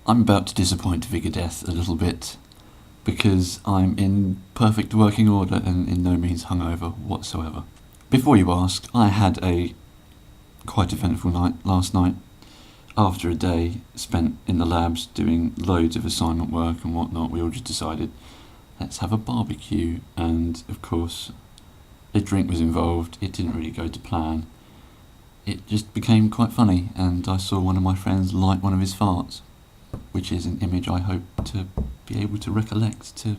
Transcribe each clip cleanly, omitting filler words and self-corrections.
I'm about to disappoint Vigadeath a little bit because I'm in perfect working order and in no means hungover whatsoever. Before you ask, I had a quite eventful night last night. After a day spent in the labs doing loads of assignment work and whatnot, we all just decided, let's have a barbecue, and of course a drink was involved. It didn't really go to plan. It just became quite funny, and I saw one of my friends light one of his farts, which is an image I hope to be able to recollect to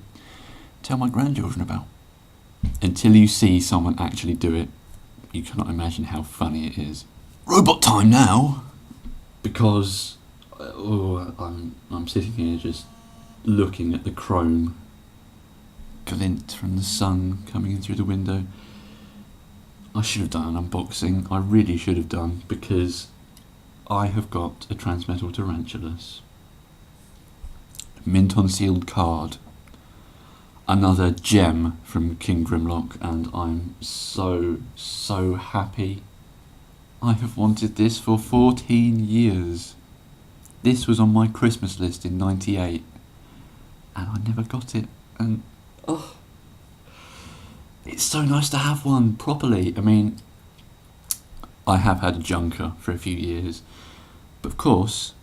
tell my grandchildren about. Until you see someone actually do it, you cannot imagine how funny it is. Robot time now! Because I'm sitting here just looking at the chrome glint from the sun coming in through the window. I should have done an unboxing, I really should have done, because I have got a Transmetal Tarantulas. Mint on sealed card. Another gem from King Grimlock, and I'm so happy. I have wanted this for 14 years. This was on my Christmas list in '98, and I never got it, and it's so nice to have one properly. I mean, I have had a Junker for a few years, but of course,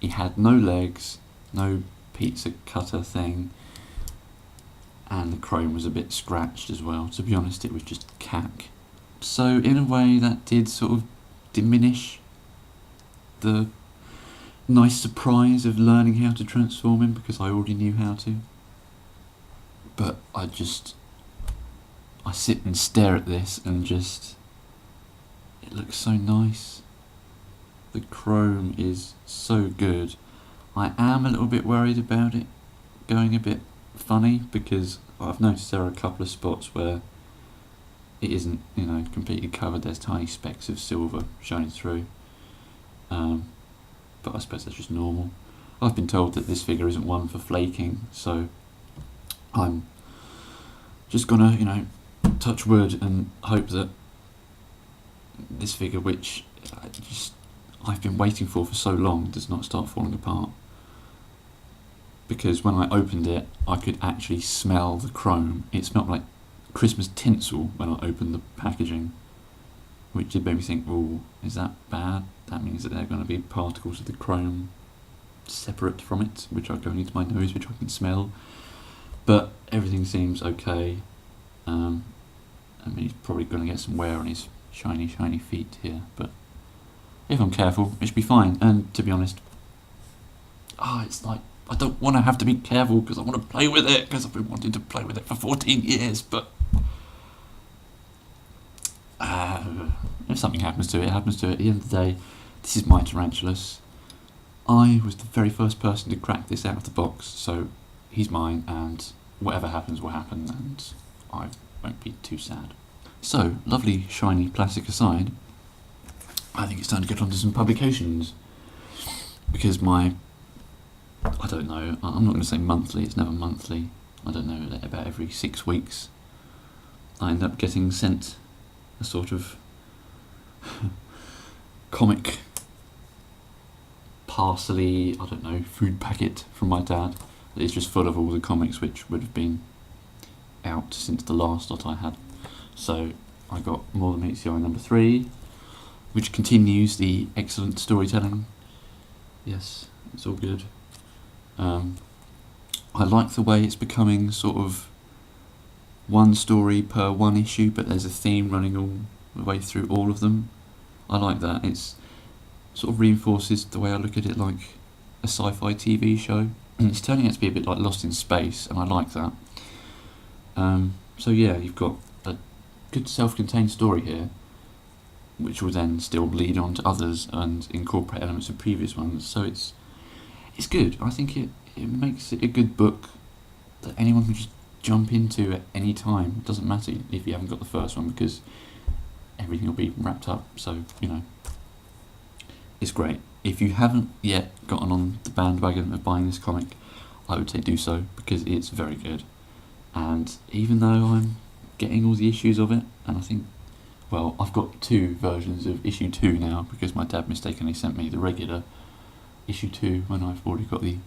he had no legs, no pizza cutter thing, and the chrome was a bit scratched as well. To be honest, it was just cack. So in a way that did sort of diminish the nice surprise of learning how to transform him, because I already knew how to. But I sit and stare at this and just, it looks so nice. The chrome is so good. I am a little bit worried about it going a bit funny, because I've noticed there are a couple of spots where it isn't, completely covered. There's tiny specks of silver showing through. But I suppose that's just normal. I've been told that this figure isn't one for flaking, so I'm just gonna, touch wood and hope that this figure, which I've been waiting for so long, does not start falling apart. Because when I opened it, I could actually smell the chrome. It smelled like Christmas tinsel when I opened the packaging, which did make me think, oh, is that bad? That means that there are going to be particles of the chrome separate from it, which are going into my nose, which I can smell. But everything seems okay. I mean, he's probably going to get some wear on his shiny feet here, but if I'm careful, it should be fine. And to be honest, it's like, I don't want to have to be careful because I want to play with it, because I've been wanting to play with it for 14 years, but if something happens to it, it happens to it. At the end of the day, this is my Tarantulas. I was the very first person to crack this out of the box, so he's mine, and whatever happens will happen, and I won't be too sad. So, lovely shiny plastic aside, I think it's time to get on to some publications, because I don't know, I'm not going to say monthly, it's never monthly, I don't know, about every 6 weeks I end up getting sent a sort of comic parcely, I don't know, food packet from my dad that is just full of all the comics which would have been out since the last lot I had. So I got More Than Meets the Eye number 3, which continues the excellent storytelling. Yes, it's all good. I like the way it's becoming sort of one story per one issue, but there's a theme running all the way through all of them. I like that. It's sort of reinforces the way I look at it, like a sci-fi TV show. And it's turning out to be a bit like Lost in Space, and I like that. So yeah, you've got a good self-contained story here, which will then still lead on to others and incorporate elements of previous ones. So it's good. I think it makes it a good book that anyone can just jump into at any time. It doesn't matter if you haven't got the first one, because everything will be wrapped up. So, it's great. If you haven't yet gotten on the bandwagon of buying this comic, I would say do so, because it's very good. And even though I'm getting all the issues of it, and I think, well, I've got 2 versions of issue 2 now, because my dad mistakenly sent me the regular issue 2 when I've already got the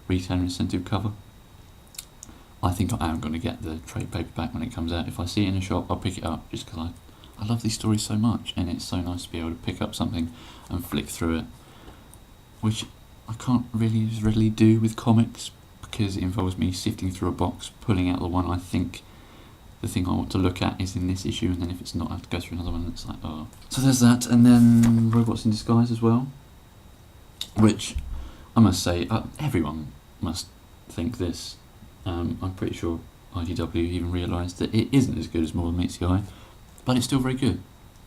retailer incentive cover. I think I am going to get the trade paperback when it comes out. If I see it in a shop, I'll pick it up, just because I love these stories so much, and it's so nice to be able to pick up something and flick through it, which I can't really readily do with comics, because it involves me sifting through a box, pulling out the one I think the thing I want to look at is in this issue, and then if it's not, I have to go through another one, and it's like, oh. So there's that, and then Robots in Disguise as well, which I must say, everyone must think this. I'm pretty sure IDW even realised that it isn't as good as More Than Meets the Eye, but it's still very good.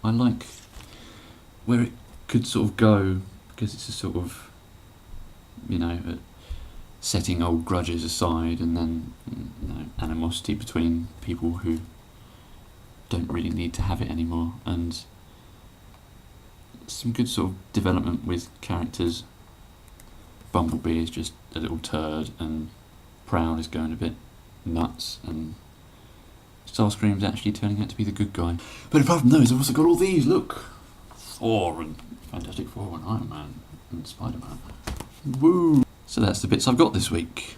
I like where it could sort of go, because it's a sort of, setting old grudges aside, and then animosity between people who don't really need to have it anymore, and some good sort of development with characters. Bumblebee is just a little turd, and Prowl is going a bit nuts, and Starscream's actually turning out to be the good guy. But apart from those, I've also got all these, look! Thor and Fantastic Four and Iron Man and Spider-Man. Woo! So that's the bits I've got this week.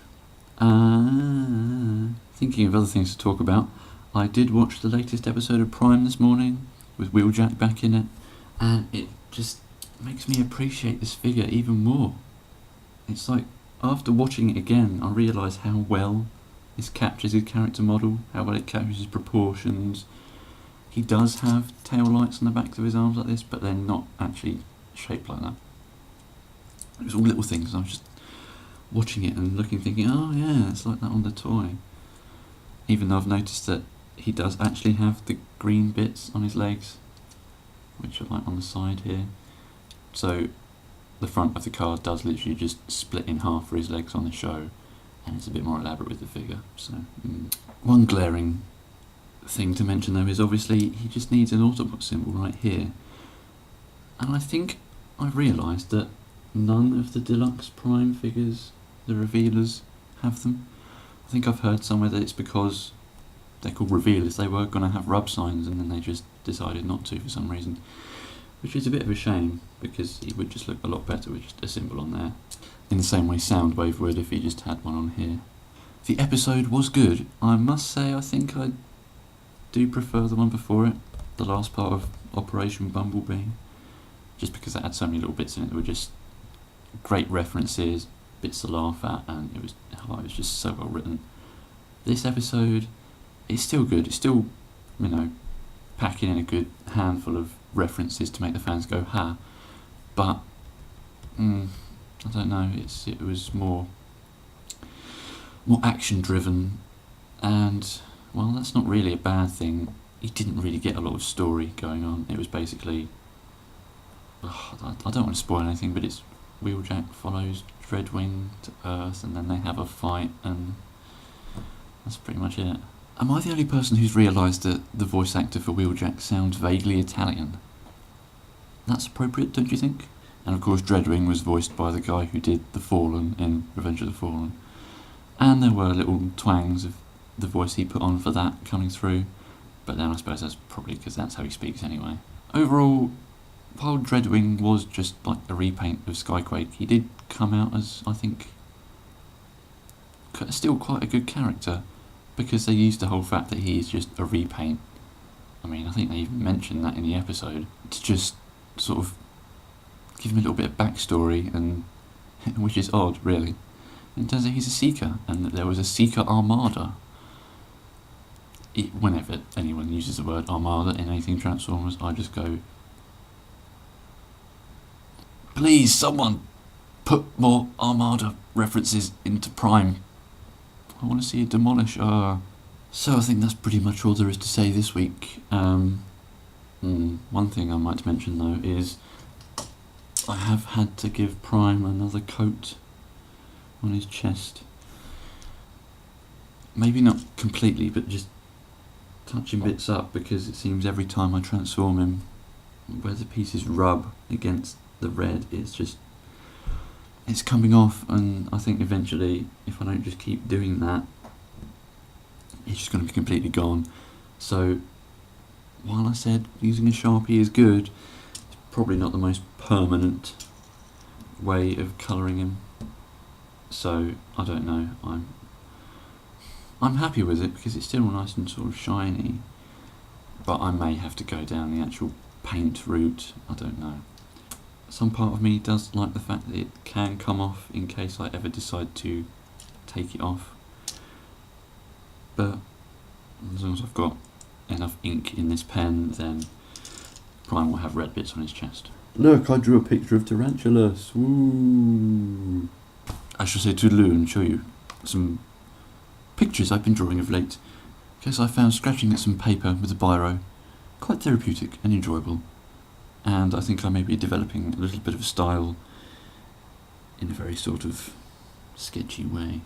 Thinking of other things to talk about, I did watch the latest episode of Prime this morning, with Wheeljack back in it, and it just makes me appreciate this figure even more. It's like, after watching it again, I realise how well this captures his character model, how well it captures his proportions. He does have tail lights on the backs of his arms like this, but they're not actually shaped like that. It was all little things. I was just watching it and looking, thinking, oh yeah, it's like that on the toy. Even though I've noticed that he does actually have the green bits on his legs, which are like on the side here. So the front of the card does literally just split in half for his legs on the show, and it's a bit more elaborate with the figure. So one glaring thing to mention though is obviously he just needs an Autobot symbol right here, and I think I've realised that none of the deluxe Prime figures, the revealers, have them. I think I've heard somewhere that it's because they're called revealers, they were going to have rub signs and then they just decided not to for some reason, which is a bit of a shame, because he would just look a lot better with just a symbol on there, in the same way Soundwave would if he just had one on here. The episode was good. I must say I think I do prefer the one before it, the last part of Operation Bumblebee, just because it had so many little bits in it that were just great references, bits to laugh at, and it was just so well written. This episode, it's still good, it's still, packing in a good handful of references to make the fans go ha, but I don't know, it was more action driven, and well, that's not really a bad thing. He didn't really get a lot of story going on. It was basically, I don't want to spoil anything, but it's Wheeljack follows Dreadwing to Earth, and then they have a fight, and that's pretty much it. Am I the only person who's realised that the voice actor for Wheeljack sounds vaguely Italian? That's appropriate, don't you think? And of course Dreadwing was voiced by the guy who did The Fallen in Revenge of the Fallen. And there were little twangs of the voice he put on for that coming through, but then I suppose that's probably because that's how he speaks anyway. Overall, while Dreadwing was just like a repaint of Skyquake, he did come out as, I think, still quite a good character, because they used the whole fact that he is just a repaint. I mean, I think they even mentioned that in the episode, to just sort of give him a little bit of backstory, and which is odd, really. And it turns out he's a Seeker, and that there was a Seeker Armada. Whenever anyone uses the word Armada in anything Transformers, I just go, please, someone put more Armada references into Prime. I want to see it demolish. So I think that's pretty much all there is to say this week. One thing I might mention though is I have had to give Prime another coat on his chest. Maybe not completely, but just touching bits up, because it seems every time I transform him, where the pieces rub against the red, it's coming off, and I think eventually, if I don't just keep doing that, it's just going to be completely gone. So while I said using a Sharpie is good, it's probably not the most permanent way of colouring him. So I don't know. I'm happy with it because it's still nice and sort of shiny. But I may have to go down the actual paint route. I don't know. Some part of me does like the fact that it can come off in case I ever decide to take it off. But as long as I've got enough ink in this pen, then Prime will have red bits on his chest. Look, I drew a picture of Tarantulas. Woo! I shall say toodaloo and show you some pictures I've been drawing of late. Because I found scratching at some paper with a biro quite therapeutic and enjoyable. And I think I may be developing a little bit of a style in a very sort of sketchy way.